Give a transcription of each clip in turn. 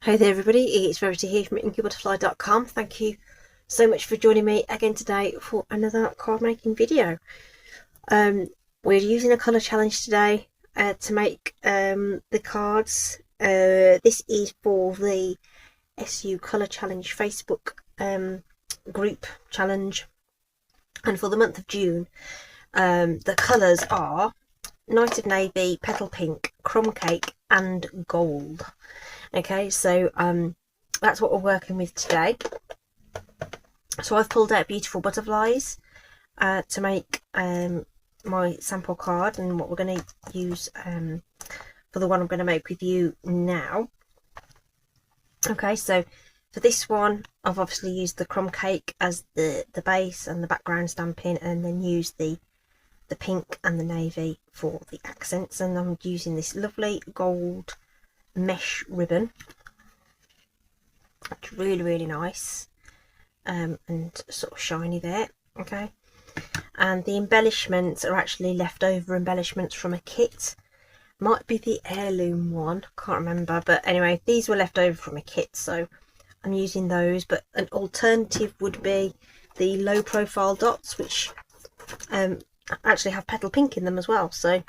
Hey there everybody, it's Verity here from inkybutterfly.com. Thank you so much for joining me again today for another card making video. We're using a colour challenge today to make the cards. This is for the SU Colour Challenge Facebook group challenge, and for the month of June the colours are Night of Navy, Petal Pink, Crumb Cake and Gold. Okay, so that's what we're working with today. So I've pulled out beautiful butterflies to make my sample card, and what we're going to use for the one I'm going to make with you now. Okay, so for this one I've obviously used the crumb cake as the base and the background stamping, and then used the pink and the navy for the accents, and I'm using this lovely gold mesh ribbon. It's really nice and sort of shiny there. Okay, and the embellishments are actually leftover embellishments from a kit. Might be the heirloom one, can't remember, but anyway, these were left over from a kit, so I'm using those. But an alternative would be the low profile dots, which actually have petal pink in them as well. So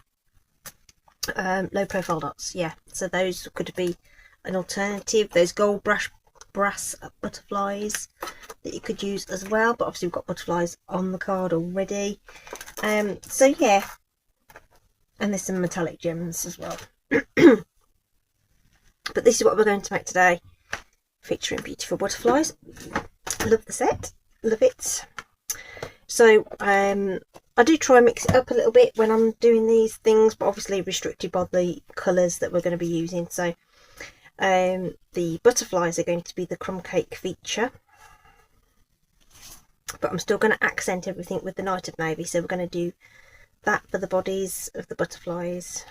low profile dots, yeah, so those could be an alternative. There's gold brass butterflies that you could use as well, but obviously we've got butterflies on the card already. So yeah, and there's some metallic gems as well. But this is what we're going to make today, featuring beautiful butterflies. Love the set, love it. So I do try and mix it up a little bit when I'm doing these things, but obviously restricted by the colours that we're going to be using. So the butterflies are going to be the crumb cake feature, but I'm still going to accent everything with the Night of Navy. So we're going to do that for the bodies of the butterflies.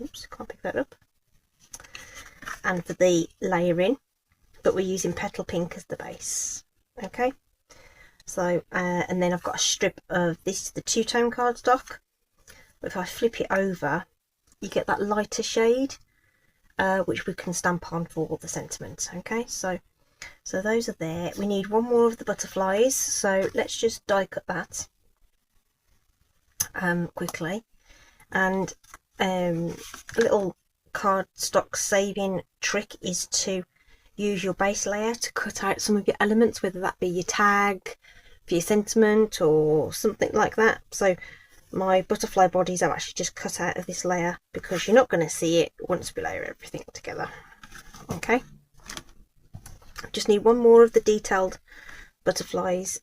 Oops, can't pick that up. And for the layering, but we're using petal pink as the base. Okay. So and then I've got a strip of this, the two-tone cardstock. If I flip it over, you get that lighter shade, which we can stamp on for the sentiment. Okay, so those are there. We need one more of the butterflies, so let's just die cut that quickly. And a little cardstock saving trick is to use your base layer to cut out some of your elements, whether that be your tag for your sentiment or something like that. So my butterfly bodies are actually just cut out of this layer, because you're not going to see it once we layer everything together. Okay, just need one more of the detailed butterflies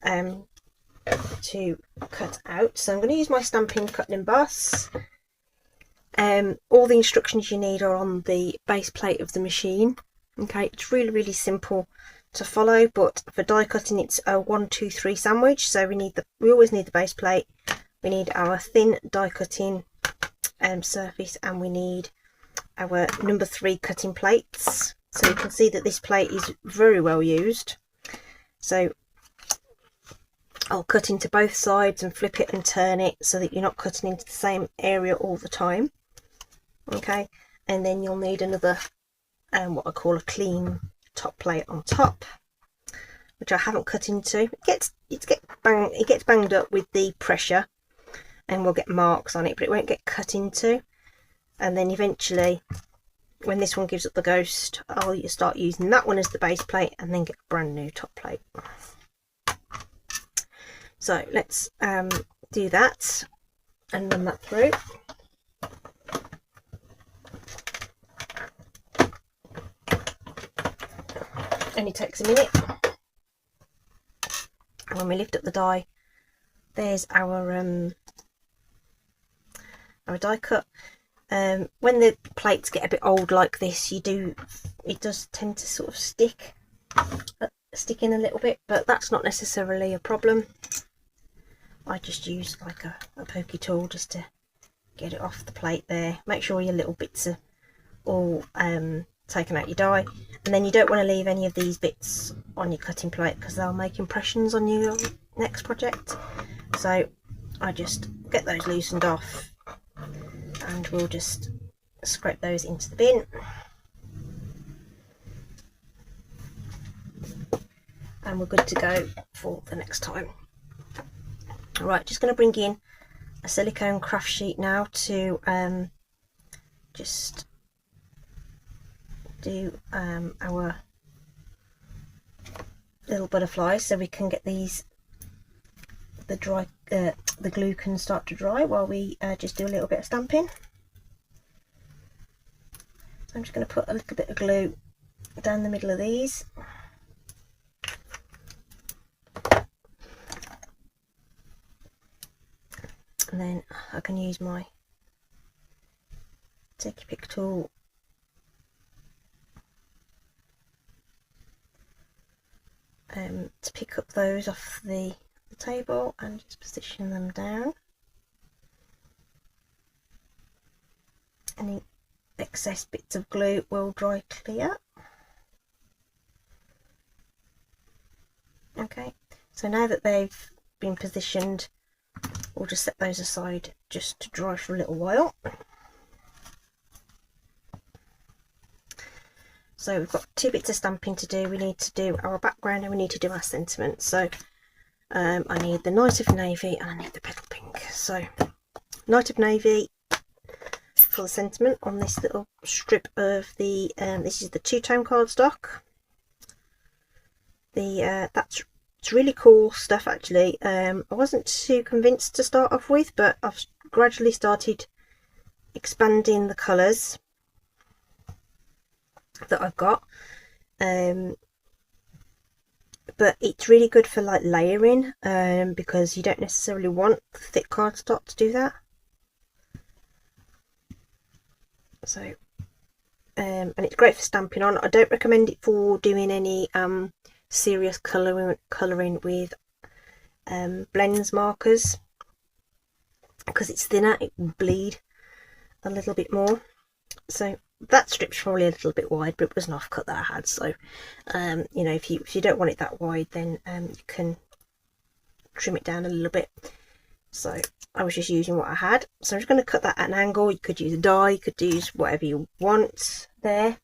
to cut out. So I'm going to use my Stampin' Cut and Emboss. All the instructions you need are on the base plate of the machine. Okay, it's really simple to follow, but for die cutting it's a 1, 2, 3 sandwich. So we always need the base plate, we need our thin die cutting surface, and we need our number 3 cutting plates. So you can see that this plate is very well used. So I'll cut into both sides and flip it and turn it so that you're not cutting into the same area all the time. Okay, and then you'll need another what I call a clean top plate on top, which I haven't cut into. It gets banged up with the pressure and we'll get marks on it, but it won't get cut into. And then eventually, when this one gives up the ghost, I'll start using that one as the base plate and then get a brand new top plate. So let's do that and run that through. Only takes a minute. And when we lift up the die, there's our die cut. When the plates get a bit old like this, it does tend to sort of stick in a little bit, but that's not necessarily a problem. I just use like a pokey tool just to get it off the plate there. Make sure your little bits are all taken out your die, and then you don't want to leave any of these bits on your cutting plate because they'll make impressions on your next project. So I just get those loosened off, and we'll just scrape those into the bin. and we're good to go for the next time. Alright, just going to bring in a silicone craft sheet now to just do our little butterflies, so we can get these, the glue can start to dry while we just do a little bit of stamping. So I'm just going to put a little bit of glue down the middle of these. And then I can use my Take Your Pick tool to pick up those off the table and just position them down. Any excess bits of glue will dry clear. Okay, so now that they've been positioned, we'll just set those aside just to dry for a little while. So we've got 2 bits of stamping to do. We need to do our background and we need to do our sentiment. So I need the Night of Navy and I need the Petal Pink. So Night of Navy for the sentiment on this little strip of the this is the 2-tone cardstock. It's really cool stuff actually. I wasn't too convinced to start off with, but I've gradually started expanding the colours that I've got, but it's really good for like layering, because you don't necessarily want thick cardstock to do that. So and it's great for stamping on. I don't recommend it for doing any serious colouring with blends markers, because it's thinner, it will bleed a little bit more. So that strip's probably a little bit wide, but it was an offcut that I had, so you know, if you don't want it that wide, then you can trim it down a little bit. So I was just using what I had, so I'm just going to cut that at an angle. You could use a die, you could use whatever you want there.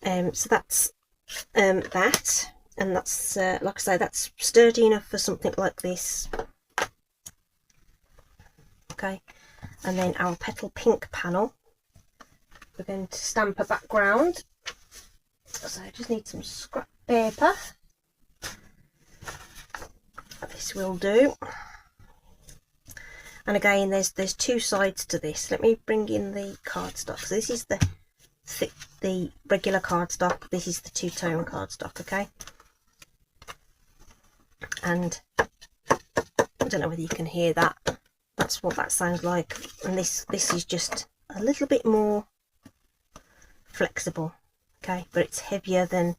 So that's that, and that's like I say, that's sturdy enough for something like this. Okay, and then our Petal Pink panel, we're going to stamp a background, so I just need some scrap paper. This will do. And again, there's 2 sides to this. Let me bring in the cardstock. So this is the regular cardstock, this is the 2-tone cardstock. Okay, and I don't know whether you can hear that. That's what that sounds like. And this is just a little bit more flexible, okay, but it's heavier than,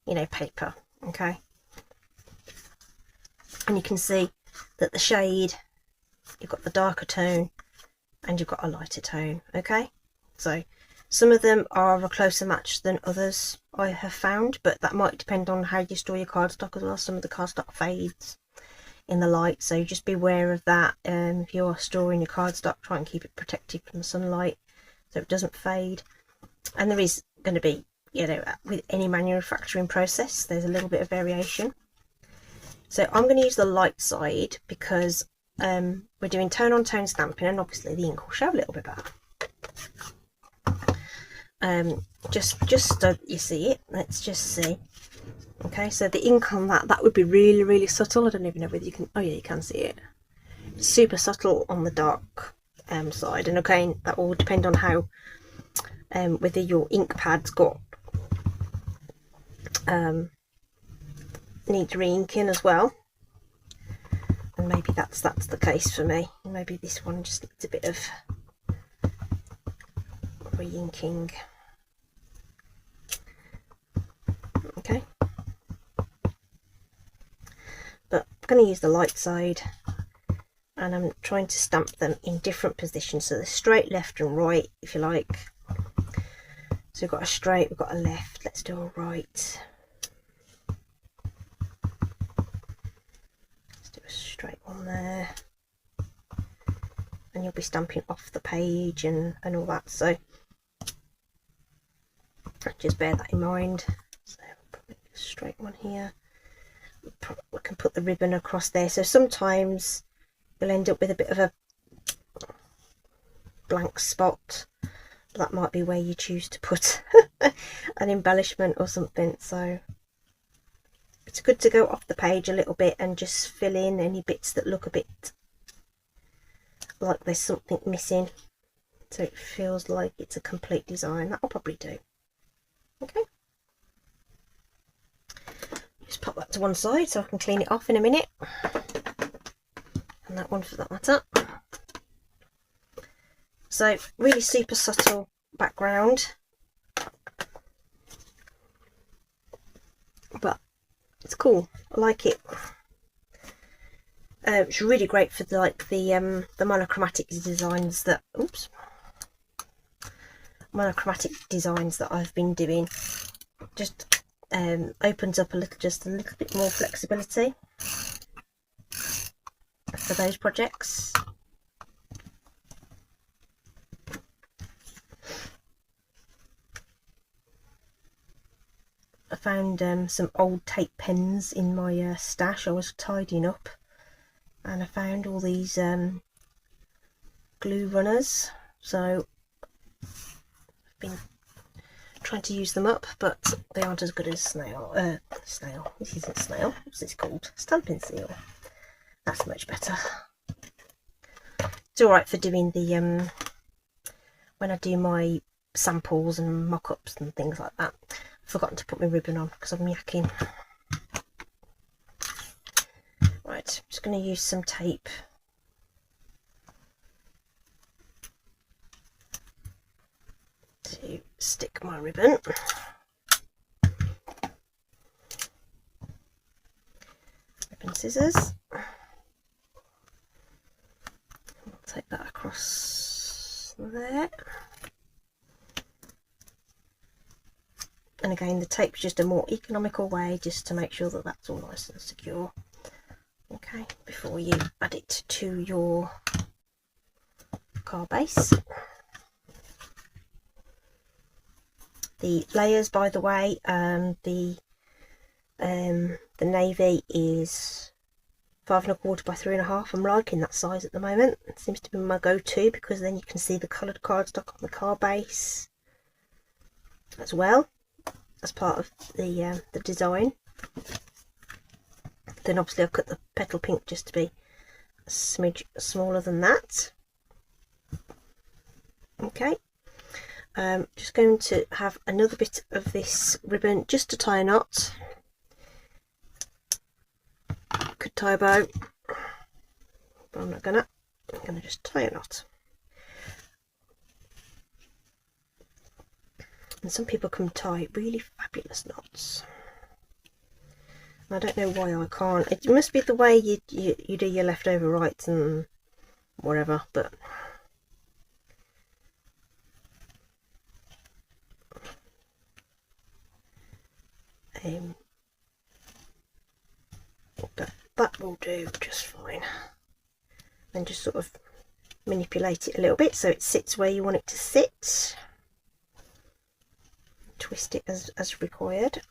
you know, paper. Okay, and you can see that the shade, you've got the darker tone and you've got a lighter tone. Okay, so some of them are a closer match than others, I have found, but that might depend on how you store your cardstock as well. Some of the cardstock fades in the light, so just be aware of that. If you're storing your cardstock, try and keep it protected from the sunlight so it doesn't fade. And there is going to be, you know, with any manufacturing process, there's a little bit of variation. So I'm going to use the light side because we're doing tone on tone stamping, and obviously the ink will show a little bit better. Just so you see it, let's just see. Okay, so the ink on that would be really subtle. I don't even know whether you can, oh yeah, you can see it. It's super subtle on the dark side, and again, that will depend on how whether your ink pad's got needs re-inking as well, and maybe that's the case for me. Maybe this one just needs a bit of re-inking. Okay, but I'm going to use the light side, and I'm trying to stamp them in different positions, so they're straight, left and right, if you like. So we've got a straight, we've got a left, let's do a right. Let's do a straight one there, and you'll be stamping off the page and all that, so just bear that in mind. So probably straight one here. We can put the ribbon across there, so sometimes you'll end up with a bit of a blank spot. That might be where you choose to put an embellishment or something, so it's good to go off the page a little bit and just fill in any bits that look a bit like there's something missing, so it feels like it's a complete design. That'll probably do. Okay, just pop that to one side so I can clean it off in a minute, and that one for that matter. So really super subtle background, but it's cool. I like it. It's really great for the monochromatic designs that monochromatic designs that I've been doing. Just opens up just a little bit more flexibility for those projects. I found some old tape pens in my stash. I was tidying up and I found all these glue runners, so I've been trying to use them up, but they aren't as good as snail. This isn't snail. What's this called? Stampin' Seal. That's much better. It's alright for doing the when I do my samples and mock-ups and things like that. I've forgotten to put my ribbon on because I'm yakking. Right, I'm just going to use some tape to stick my ribbon. Ribbon scissors. I'll take that across there. And again, the tape's just a more economical way just to make sure that that's all nice and secure. Okay, before you add it to your card base. The layers, by the way, the navy is 5 1/4 by 3 1/2. I'm liking that size at the moment. It seems to be my go-to because then you can see the coloured cardstock on the card base as well as part of the design. Then obviously I cut the petal pink just to be a smidge smaller than that. Okay, just going to have another bit of this ribbon just to tie a knot. Could tie a bow, but I'm not gonna. I'm gonna just tie a knot. And some people can tie really fabulous knots. I don't know why I can't. It must be the way you do your leftover rights and whatever, but that will do just fine. Then just sort of manipulate it a little bit so it sits where you want it to sit. Twist it as required.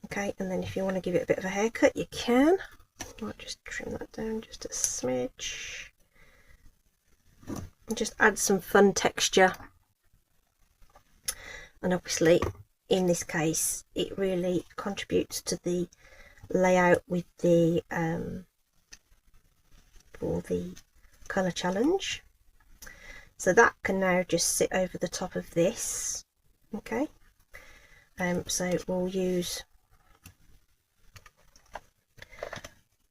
Okay, and then if you want to give it a bit of a haircut, you can. I might just trim that down just a smidge. And just add some fun texture. And obviously, in this case, it really contributes to the layout with the for the colour challenge. So that can now just sit over the top of this. Okay, so we'll use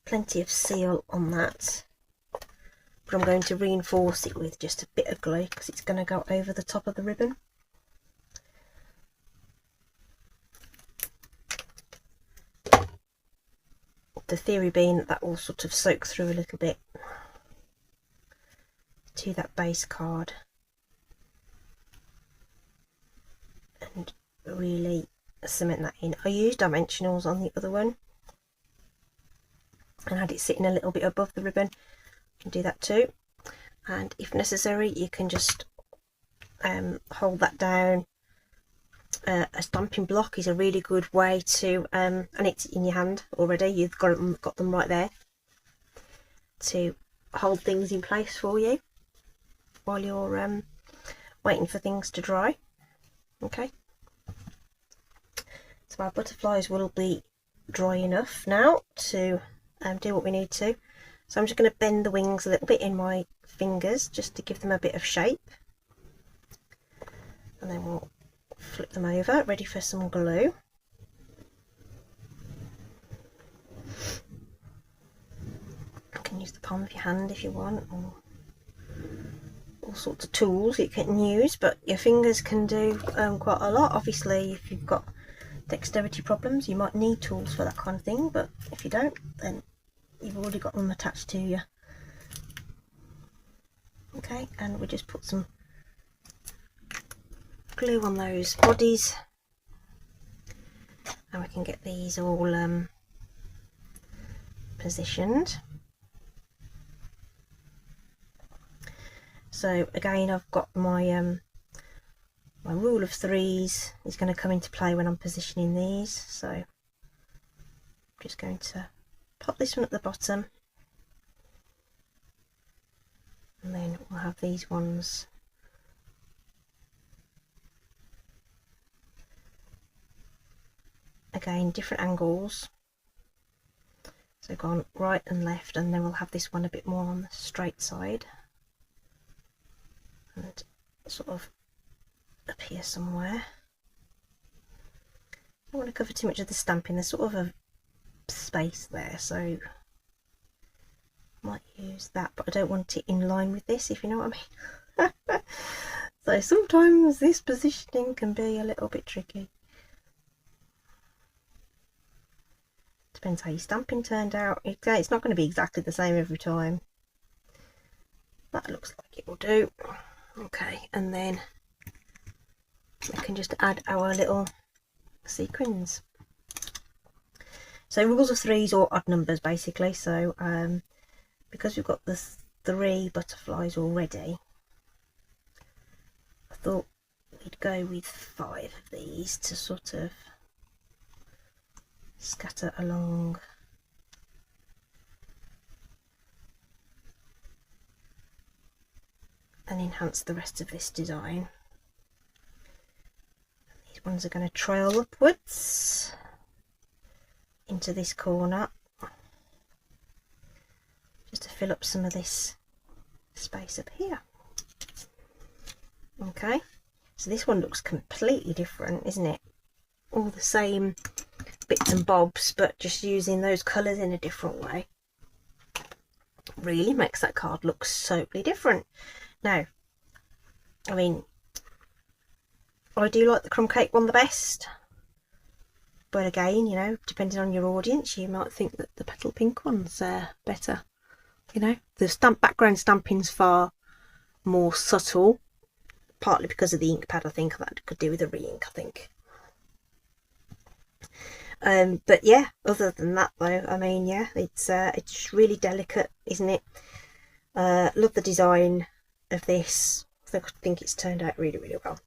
plenty of seal on that, but I'm going to reinforce it with just a bit of glue because it's going to go over the top of the ribbon. The theory being that that will sort of soak through a little bit to that base card and really cement that in. I used dimensionals on the other one and had it sitting a little bit above the ribbon. You can do that too, and if necessary you can just hold that down a stamping block is a really good way to, and it's in your hand already, you've got them right there to hold things in place for you while you're waiting for things to dry. Okay, so our butterflies will be dry enough now to do what we need to. So I'm just going to bend the wings a little bit in my fingers just to give them a bit of shape, and then we'll flip them over, ready for some glue. You can use the palm of your hand if you want, or all sorts of tools you can use, but your fingers can do quite a lot. Obviously, if you've got dexterity problems, you might need tools for that kind of thing, but if you don't, then you've already got them attached to you. Okay, and we just put some glue on those bodies, and we can get these all positioned. So again, I've got my my rule of threes is going to come into play when I'm positioning these. So I'm just going to pop this one at the bottom, and then we'll have these ones again different angles, so gone right and left, and then we'll have this one a bit more on the straight side and sort of up here somewhere. I don't want to cover too much of the stamping, there's sort of a space there, so I might use that, but I don't want it in line with this, if you know what I mean. So sometimes this positioning can be a little bit tricky. Depends how your stamping turned out. It's not going to be exactly the same every time. That looks like it will do. Okay, and then we can just add our little sequins. So rules of threes or odd numbers basically. So because we've got the 3 butterflies already, I thought we'd go with 5 of these to sort of scatter along and enhance the rest of this design. These ones are going to trail upwards into this corner just to fill up some of this space up here. Okay, so this one looks completely different, isn't it? All the same bits and bobs, but just using those colours in a different way really makes that card look totally different. Now, I mean, I do like the crumb cake one the best, but again, you know, depending on your audience, you might think that the petal pink one's better. You know, the background stamping's far more subtle, partly because of the ink pad. I think that could do with a re-ink, I think. But yeah, other than that though, I mean, yeah, it's really delicate, isn't it? Love the design of this. I think it's turned out really, really well.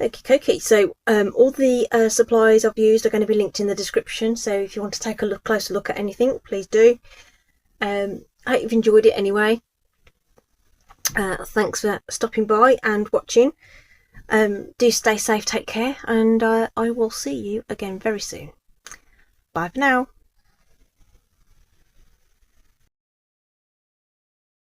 Okay, so all the supplies I've used are going to be linked in the description, so if you want to take a closer look at anything, please do. I hope you've enjoyed it anyway. Thanks for stopping by and watching. Do stay safe, take care, and I will see you again very soon. Bye for now.